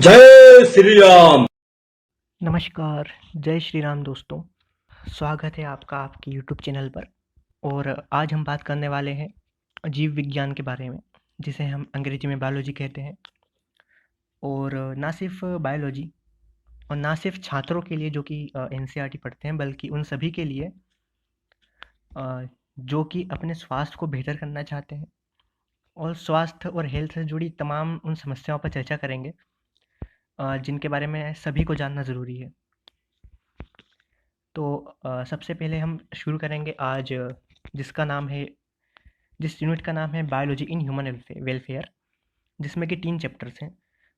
जय श्री राम। नमस्कार, जय श्री राम दोस्तों। स्वागत है आपका आपके यूट्यूब चैनल पर। और आज हम बात करने वाले हैं जीव विज्ञान के बारे में, जिसे हम अंग्रेजी में बायोलॉजी कहते हैं। और ना सिर्फ बायोलॉजी और ना सिर्फ छात्रों के लिए जो कि एनसीईआरटी पढ़ते हैं, बल्कि उन सभी के लिए जो कि अपने स्वास्थ्य को बेहतर करना चाहते हैं और स्वास्थ्य और हेल्थ से जुड़ी तमाम उन समस्याओं पर चर्चा करेंगे जिनके बारे में सभी को जानना ज़रूरी है। तो सबसे पहले हम शुरू करेंगे आज जिसका नाम है जिस यूनिट का नाम है बायोलॉजी इन ह्यूमन वेलफेयर, जिसमें कि 3 चैप्टर्स हैं।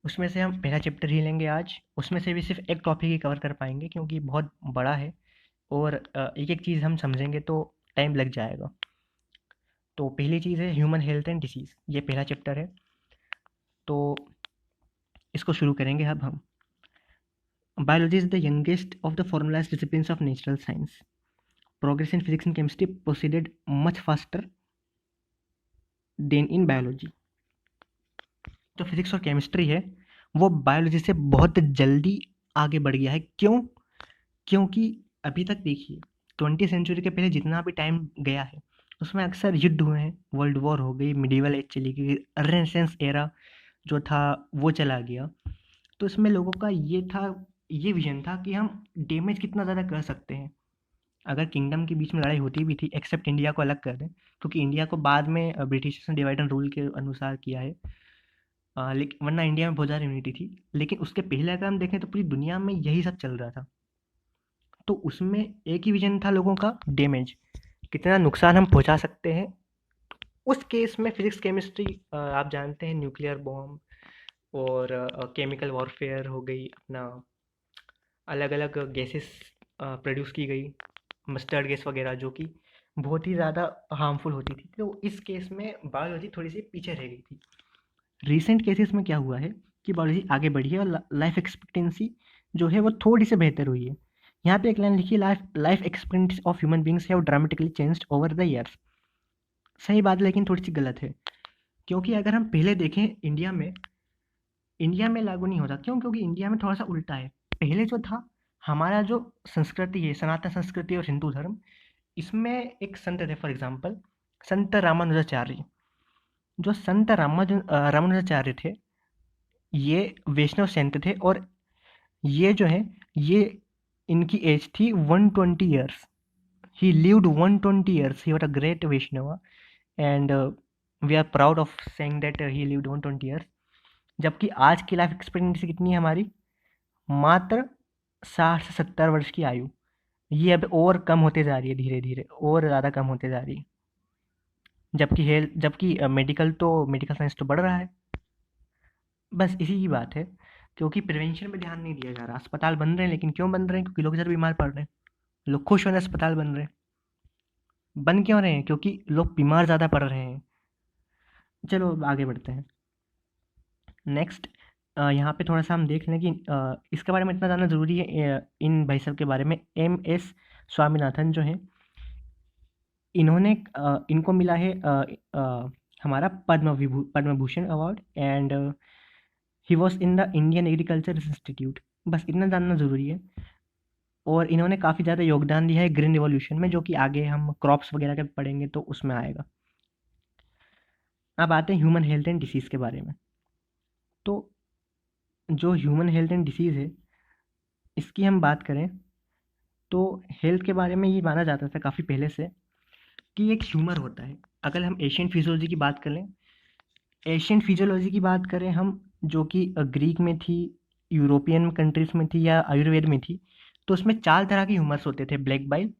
उसमें से हम पहला चैप्टर ही लेंगे आज। उसमें से भी सिर्फ एक टॉपिक ही कवर कर पाएंगे क्योंकि बहुत बड़ा है और एक-एक चीज़ हम समझेंगे तो टाइम लग जाएगा। तो पहली चीज़ है ह्यूमन हेल्थ एंड डिसीज़, ये पहला चैप्टर है। तो इसको शुरू करेंगे अब हम। Biology is the youngest of the formalised disciplines of natural science. Progress in physics and chemistry proceeded much faster than in biology. जो फिजिक्स और केमिस्ट्री है वो बायोलॉजी से बहुत जल्दी आगे बढ़ गया है। क्यों? क्योंकि अभी तक देखिए 20वीं सेंचुरी के पहले जितना भी टाइम गया है उसमें अक्सर युद्ध हुए हैं, वर्ल्ड वॉर हो गई, मिडिवल एज चली गई, रेनेसेंस एरा जो था वो चला गया। तो इसमें लोगों का ये विजन था कि हम डैमेज कितना ज़्यादा कर सकते हैं। अगर किंगडम के बीच में लड़ाई होती भी थी, एक्सेप्ट इंडिया को अलग कर दें, क्योंकि इंडिया को बाद में ब्रिटिशर्स ने डिवाइड एंड रूल के अनुसार किया है। लेकिन वरना इंडिया में बहुत ज़्यादा यूनिटी थी। लेकिन उसके पहले अगर हम देखें तो पूरी दुनिया में यही सब चल रहा था। तो उसमें एक ही विजन था लोगों का, डैमेज, कितना नुकसान हम पहुंचा सकते हैं। उस केस में फिजिक्स केमिस्ट्री, आप जानते हैं, न्यूक्लियर बॉम्ब और केमिकल वॉरफेयर हो गई, अपना अलग अलग गैसेस प्रोड्यूस की गई, मस्टर्ड गैस वगैरह, जो कि बहुत ही ज़्यादा हार्मफुल होती थी। तो इस केस में बायोलॉजी थोड़ी सी पीछे रह गई थी। रीसेंट केसेस में क्या हुआ है कि बायोलॉजी आगे बढ़ी है और लाइफ एक्सपेक्टेंसी जो है वो थोड़ी सी बेहतर हुई है। यहाँ पे एक लाइन लिखी, life life expectancy of human beings have dramatically changed over the years. सही बात है, लेकिन थोड़ी सी गलत है। क्योंकि अगर हम पहले देखें, इंडिया में लागू नहीं होता। क्यों? क्योंकि इंडिया में थोड़ा सा उल्टा है। पहले जो था, हमारा जो संस्कृति है, सनातन संस्कृति और हिंदू धर्म, इसमें एक संत थे, फॉर एग्जाम्पल संत रामानुजाचार्य। जो संत रामानुजाचार्य थे, ये वैष्णव संत थे और ये जो है, ये इनकी एज थी 120 years. He lived 120 years. He were a great Vaishnav and we are proud of saying that he lived 120 years. जबकि आज की लाइफ एक्सपेक्टेंसी कितनी है हमारी? मात्र 60 से 70 वर्ष की आयु। ये अब और कम होते जा रही है, धीरे धीरे और ज़्यादा कम होते जा रही है। जबकि मेडिकल साइंस तो बढ़ रहा है। बस इसी की बात है, क्योंकि प्रिवेंशन पे ध्यान नहीं दिया जा रहा। अस्पताल बन रहे हैं, लेकिन क्यों बन रहे हैं? क्योंकि लोग ज़्यादा बीमार पड़ रहे हैं। लोग खुश हो रहे हैं अस्पताल बन रहे हैं। बन क्यों रहे हैं? क्योंकि लोग बीमार ज़्यादा पड़ रहे हैं। चलो अब आगे बढ़ते हैं। नेक्स्ट, यहाँ पे थोड़ा सा हम देख लें कि इसके बारे में इतना जानना ज़रूरी है, इन भाई साहब के बारे में। एम एस स्वामीनाथन जो हैं, इनको मिला है हमारा Padma Bhushan award and he was in the Indian agriculture institute. बस इतना जानना ज़रूरी है। और इन्होंने काफ़ी ज़्यादा योगदान दिया है ग्रीन रिवॉल्यूशन में, जो कि आगे हम क्रॉप्स वगैरह के पढ़ेंगे तो उसमें आएगा। अब आते हैं ह्यूमन हेल्थ एंड डिसीज़ के बारे में। तो जो ह्यूमन हेल्थ एंड डिसीज़ है, इसकी हम बात करें तो हेल्थ के बारे में ये माना जाता था काफ़ी पहले से कि एक ह्यूमर होता है। अगर हम एशियन फिजियोलॉजी की बात करें, हम, जो कि ग्रीक में थी, यूरोपियन कंट्रीज़ में थी या आयुर्वेद में थी, तो उसमें 4 तरह के ह्यूमर्स होते थे। ब्लैक बाइल,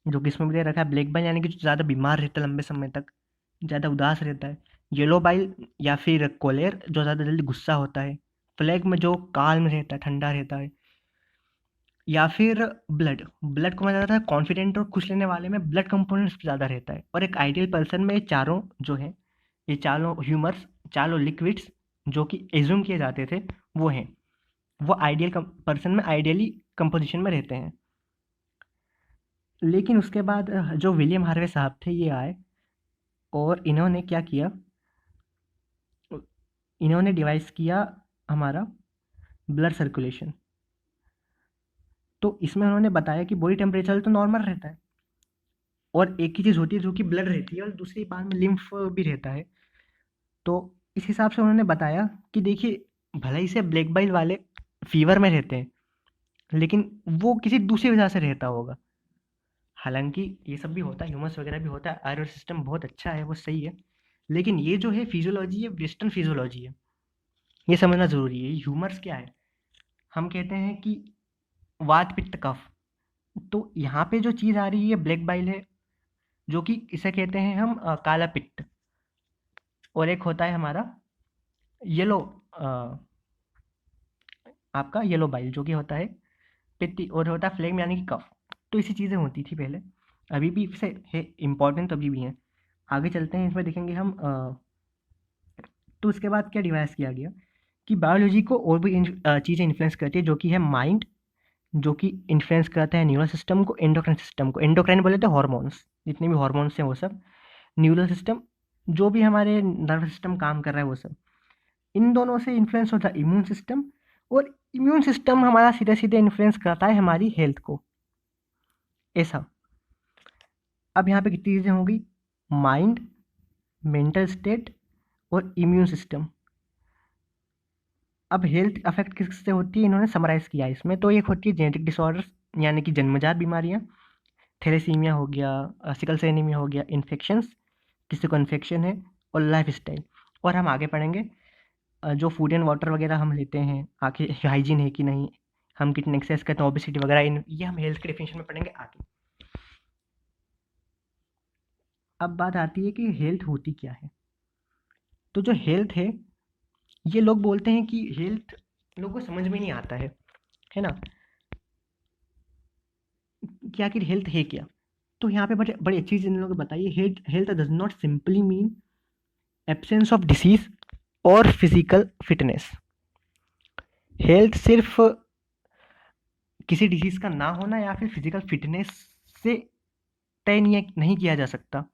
जो कि इसमें भी दे रखा है, ब्लैक बाइल यानी कि जो ज़्यादा बीमार रहता है लंबे समय तक, ज़्यादा उदास रहता है। येलो बाइल या फिर कोलेर, जो ज़्यादा जल्दी गुस्सा होता है। प्लेग में जो काल्म रहता है, ठंडा रहता है। या फिर ब्लड, ब्लड को माना जाता है कॉन्फिडेंट और खुश रहने वाले में ब्लड कंपोनेंट्स ज़्यादा रहता है। और एक आइडियल पर्सन में ये चारों जो है, ये चारों ह्यूमर्स, चारों लिक्विड्स जो कि एज्यूम किए जाते थे, वो हैं। वो आइडियल पर्सन में आइडियली कंपोजिशन में रहते हैं। लेकिन उसके बाद जो विलियम हार्वे साहब थे, ये आए और इन्होंने क्या किया, इन्होंने डिवाइस किया हमारा ब्लड सर्कुलेशन। तो इसमें उन्होंने बताया कि बॉडी टेम्परेचर तो नॉर्मल रहता है, और एक ही चीज़ होती है जो कि ब्लड रहती है, और दूसरी बात में लिम्फ भी रहता है। तो इस हिसाब से उन्होंने बताया कि देखिए, भले ही से ब्लैक बाइल वाले फीवर में रहते हैं, लेकिन वो किसी दूसरी वजह से रहता होगा। हालांकि ये सब भी होता है, ह्यूमस वगैरह भी होता है, आयुर्वेद सिस्टम बहुत अच्छा है, वो सही है, लेकिन ये जो है फिजियोलॉजी है, वेस्टर्न फिजियोलॉजी है, ये समझना ज़रूरी है। ह्यूमर्स क्या है, हम कहते हैं कि वात पित्त कफ। तो यहाँ पे जो चीज़ आ रही है ब्लैक बाइल है, जो कि इसे कहते हैं हम काला पित्त। और एक होता है हमारा येलो, आपका येलो बाइल, जो कि होता है पित्ती, और होता है फ्लेम यानी कि कफ। तो इसी चीज़ें होती थी पहले, अभी भी से है इम्पोर्टेंट, अभी भी हैं। आगे चलते हैं, इसमें देखेंगे हम। तो उसके बाद क्या डिवाइस किया गया कि बायोलॉजी को और भी चीज़ें इन्फ्लुएंस करती है, जो कि है माइंड, जो कि इन्फ्लुएंस करता है न्यूरल सिस्टम को, एंडोक्राइन सिस्टम को। एंडोक्राइन बोले तो हॉर्मोन्स, जितने भी हॉर्मोन्स हैं वो सब। न्यूरल सिस्टम, जो भी हमारे नर्वस सिस्टम काम कर रहा है वो सब। इन दोनों से इन्फ्लुएंस होता है इम्यून सिस्टम, और इम्यून सिस्टम हमारा सीधे सीधे इन्फ्लुएंस करता है हमारी हेल्थ को, ऐसा। अब यहाँ पे कितनी चीज़ें होंगी, माइंड, मेंटल स्टेट और इम्यून सिस्टम। अब हेल्थ अफेक्ट किससे होती है, इन्होंने समराइज़ किया है इसमें। तो एक होती है जेनेटिक डिसऑर्डर्स, यानी कि जन्मजात बीमारियाँ, थैलेसीमिया हो गया, सिकल सेल एनीमिया हो गया, इन्फेक्शंस, किसी को इन्फेक्शन है, और लाइफस्टाइल। और हम आगे पढ़ेंगे जो फूड एंड वाटर वगैरह हम लेते हैं, आखिर हाइजीन है कि नहीं, हम कितने एक्सरसाइज करते हैं, ओबेसिटी वगैरह, इन ये हम हेल्थ के डेफिनेशन में पढ़ेंगे आगे। अब बात आती है कि हेल्थ होती क्या है। तो जो हेल्थ है, ये लोग बोलते हैं कि हेल्थ लोगों को समझ में नहीं आता है ना, कि आखिर हेल्थ है क्या। तो यहाँ पे बड़े बड़ी अच्छी चीज़ इन लोगों को बताइए, health health does not simply mean absence of disease और फिजिकल फिटनेस। हेल्थ सिर्फ किसी डिसीज का ना होना या फिर फिजिकल फिटनेस से तय नहीं किया जा सकता।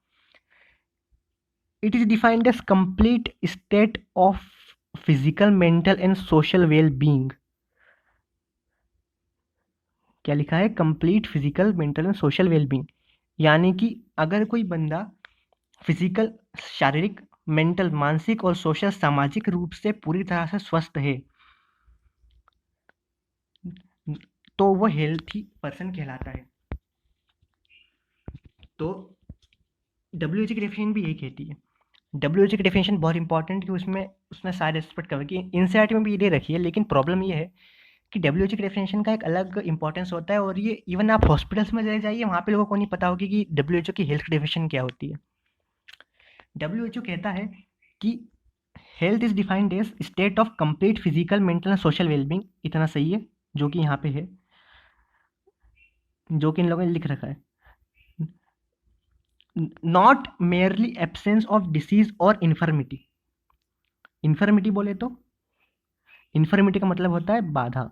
It is defined as complete state of physical, mental and social well being. क्या लिखा है, complete physical, mental and social well being. यानी कि अगर कोई बंदा फिजिकल, शारीरिक, मेंटल, मानसिक और सोशल, सामाजिक रूप से पूरी तरह से स्वस्थ है, तो वो हेल्थी पर्सन कहलाता है। तो डब्ल्यूएच की डेफिनेशन भी यही कहती है। डब्ल्यूएच की डेफिनेशन बहुत इंपॉर्टेंट, कि उसमें उसने सारे एस्पेक्ट कवर किए, एनसीईआरटी में भी ये दे रखी है, लेकिन प्रॉब्लम ये है कि डब्ल्यूएच की डेफिनेशन का एक अलग इंपॉर्टेंस होता है, और ये इवन आप हॉस्पिटल्स में चले जाइए, वहाँ पे लोगों को नहीं पता होगी कि डब्ल्यूएचओ की हेल्थ की डेफिनेशन क्या होती है। डब्ल्यूएचओ कहता है कि health is defined as state of complete physical, mental and social wellbeing. इतना सही है, जो कि यहाँ पे है, जो कि इन लोगों ने लिख रखा है। Not merely absence of disease और इन्फर्मिटी। इन्फर्मिटी बोले तो, इन्फर्मिटी का मतलब होता है बाधा।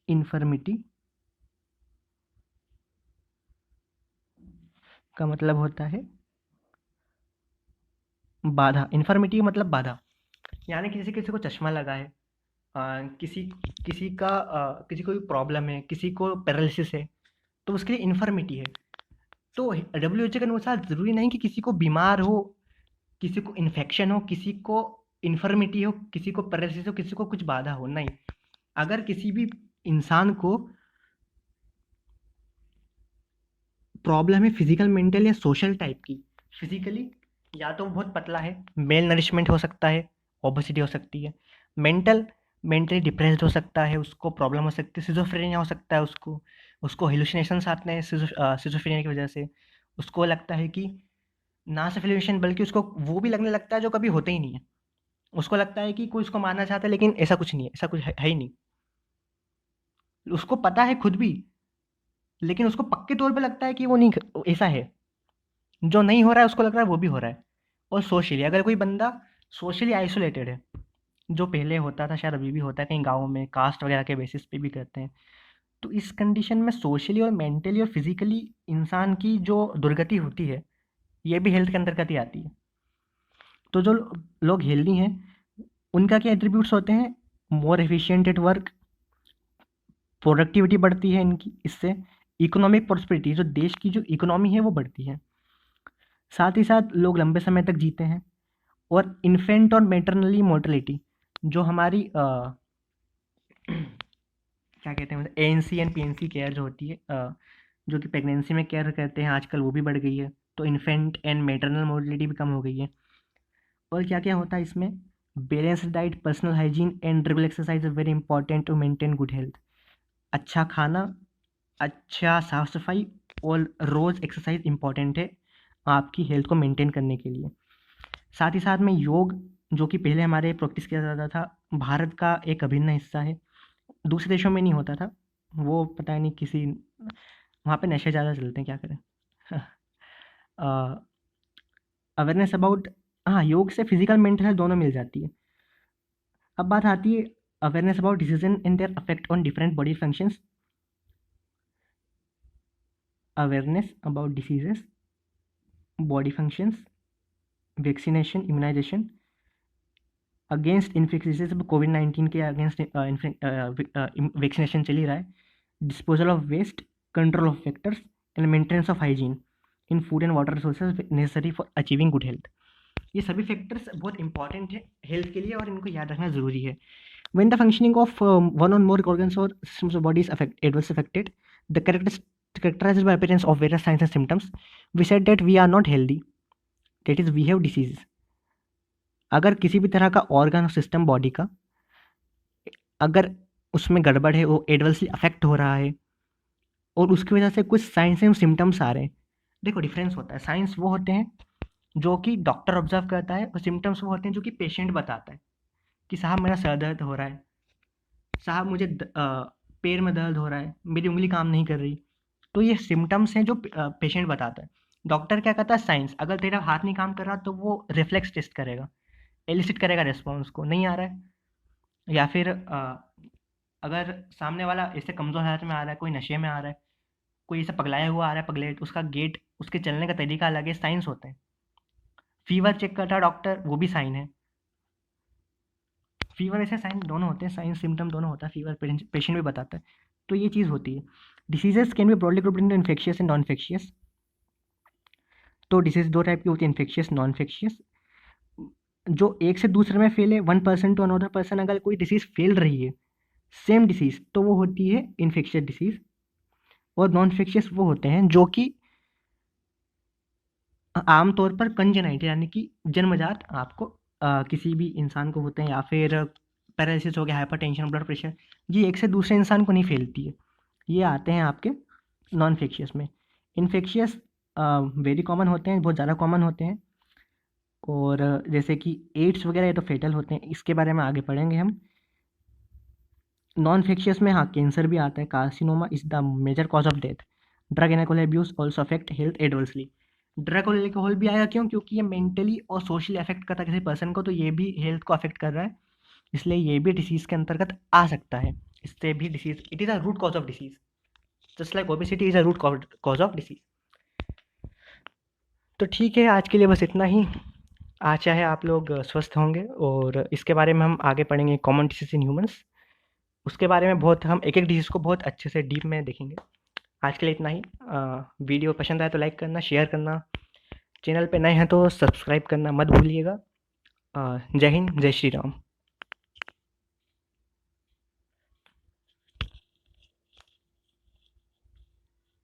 इन्फर्मिटी का मतलब होता है बाधा। इन्फर्मिटी मतलब बाधा, यानी किसी किसी को चश्मा लगा है, किसी किसी का किसी को प्रॉब्लम है, किसी को पैरालिसिस है, तो उसके लिए इन्फर्मिटी है। तो डब्ल्यूएचओ के अनुसार ज़रूरी नहीं कि किसी को बीमार हो, किसी को इन्फेक्शन हो, किसी को इन्फर्मिटी हो, किसी को पैरालिसिस हो, किसी को कुछ बाधा हो, नहीं। अगर किसी भी इंसान को प्रॉब्लम है फिजिकल, मेंटल या सोशल टाइप की, फिजिकली या तो वो बहुत पतला है, मेल नरिशमेंट हो सकता है, ओबेसिटी हो सकती है। मेंटल, मेंटली डिप्रेस्ड हो सकता है, उसको प्रॉब्लम हो सकती है, सिजोफ्रेनिया हो सकता है, उसको उसको हेलुसिनेशंस आते हैं सिजोफ्रेनिया की वजह से। उसको लगता है कि ना सिर्फ हेलुसिनेशन, बल्कि उसको वो भी लगने लगता है जो कभी होते ही नहीं है। उसको लगता है कि कोई उसको मारना चाहता है, लेकिन ऐसा कुछ नहीं है, ऐसा कुछ है ही नहीं। उसको पता है खुद भी, लेकिन उसको पक्के तौर पे लगता है कि वो नहीं, ऐसा है। जो नहीं हो रहा है उसको लग रहा है वो भी हो रहा है। और सोशली, अगर कोई बंदा सोशली आइसोलेटेड है, जो पहले होता था, शायद अभी भी होता है कहीं गाँव में, कास्ट वगैरह के बेसिस पे भी करते हैं, तो इस कंडीशन में सोशली और मेंटली और फिजिकली इंसान की जो दुर्गति होती है, ये भी हेल्थ के अंतर्गत ही आती है। तो जो लोग हेल्दी हैं उनका क्या एट्रीब्यूट्स होते हैं? More efficient at work, productivity बढ़ती है इनकी, इससे इकोनॉमिक प्रॉस्पेरिटी, जो देश की जो इकोनॉमी है वो बढ़ती है। साथ ही साथ लोग लंबे समय तक जीते हैं। और इन्फेंट और मैटरनली मोर्टेलिटी, जो हमारी क्या कहते हैं, एएनसी एंड पीएनसी केयर जो होती है, जो कि प्रेगनेंसी में केयर करते हैं आजकल, वो भी बढ़ गई है। तो इन्फेंट एंड मैटरनल मोर्टेलिटी भी कम हो गई है। और क्या क्या होता है इसमें? Balanced diet, personal hygiene and regular exercise are very important to maintain good health. अच्छा खाना, अच्छा साफ सफाई और रोज़ एक्सरसाइज इंपॉर्टेंट है आपकी हेल्थ को मेंटेन करने के लिए। साथ ही साथ में योग, जो कि पहले हमारे प्रैक्टिस किया जाता था, भारत का एक अभिन्न हिस्सा है। दूसरे देशों में नहीं होता था, वो पता नहीं किसी, वहाँ पे नशे ज़्यादा चलते हैं, क्या करें। अवेयरनेस अबाउट, हाँ, योग से फिजिकल मेंटल हेल्थ दोनों मिल जाती है। अब बात आती है awareness about decision in their affect on different body functions. Awareness about diseases, body functions, vaccination, immunisation against infections. अब कोविड-19 के अगेंस्ट वैक्सीनेशन चल ही रहा है। Disposal of waste, control of factors and maintenance of hygiene in food and water resources necessary for achieving good health. ये सभी factors बहुत इंपॉर्टेंट है हेल्थ के लिए और इनको याद रखना ज़रूरी है। When the functioning of one or more organs or systems of body is adversely affected, the characterized by appearance of various signs and symptoms, we said that we are not healthy, that is we have disease. अगर किसी भी तरह का organ और system body का अगर उसमें गड़बड़ है, वो एडवर्सली अफेक्ट हो रहा है और उसकी वजह से कुछ साइंस एंड सिम्टम्स आ रहे हैं। देखो डिफरेंस होता है, साइंस वो होते हैं जो कि डॉक्टर ऑब्जर्व करता है और सिम्टम्स वो होते हैं जो कि पेशेंट बताता है कि साहब मेरा सर दर्द हो रहा है, साहब मुझे पैर में दर्द हो रहा है, मेरी उंगली काम नहीं कर रही। तो ये सिम्टम्स हैं जो पेशेंट बताता है। डॉक्टर क्या करता है? साइंस, अगर तेरा हाथ नहीं काम कर रहा तो वो रिफ्लेक्स टेस्ट करेगा, एलिसिट करेगा रिस्पॉन्स को, नहीं आ रहा है। या फिर अगर सामने वाला ऐसे कमज़ोर हालत में आ रहा है, कोई नशे में आ रहा है, कोई ऐसा पगलाया हुआ आ रहा है, पगलेट, उसका गेट, उसके चलने का तरीका अलग है, साइंस होते हैं। फीवर चेक करता है डॉक्टर, वो भी साइन है। फीवर ऐसे साइन दोनों होते हैं, साइंस सिम्टम दोनों होता है, फीवर पेशेंट भी बताता है। तो ये चीज़ होती है। Diseases can be broadly grouped into infectious and non infectious. तो डिसीज दो टाइप की होती है, इन्फेक्शियस, नॉन इन्फेक्शियस। जो एक से दूसरे में फेल है, one person to another person, अगर कोई डिसीज़ फैल रही है सेम डिसीज़, तो वो होती है इन्फेक्शियस डिसीज़। और नॉन इन्फेक्शियस वो होते हैं जो कि आमतौर पर कंजेनाइटल यानी कि जन्मजात आपको किसी भी इंसान को होते हैं, या फिर पैरालिसिस हो गया, हाइपरटेंशन, ब्लड प्रेशर, ये एक से दूसरे इंसान को नहीं फैलती है, ये आते हैं आपके नॉन इन्फेक्शियस में। इन्फेक्शियस वेरी कॉमन होते हैं, बहुत ज़्यादा कॉमन होते हैं। और जैसे कि एड्स वगैरह, ये तो फेटल होते हैं, इसके बारे में आगे पढ़ेंगे हम। नॉन इन्फेक्शियस में हाँ कैंसर भी आता है, carcinoma is the major cause of death. Drug and alcohol abuse also affect health adversely. Drug और अल्कोहल भी आएगा, क्यों? क्योंकि ये मेंटली और सोशली अफेक्ट करता है किसी पर्सन को, तो ये भी हेल्थ को अफेक्ट कर रहा है, इसलिए ये भी डिसीज़ के अंतर्गत आ सकता है। इससे भी disease, it is a root cause of disease, just like obesity is a root cause of disease. तो ठीक है, आज के लिए बस इतना ही। आशा है आप लोग स्वस्थ होंगे, और इसके बारे में हम आगे पढ़ेंगे, कॉमन डिसीज इन ह्यूमंस। उसके बारे में बहुत हम एक एक डिसीज़ को बहुत अच्छे से डीप में देखेंगे। आज के लिए इतना ही। वीडियो पसंद आए तो लाइक करना, शेयर करना, चैनल पे नए हैं तो सब्सक्राइब करना मत भूलिएगा। जय हिंद, जय श्री राम।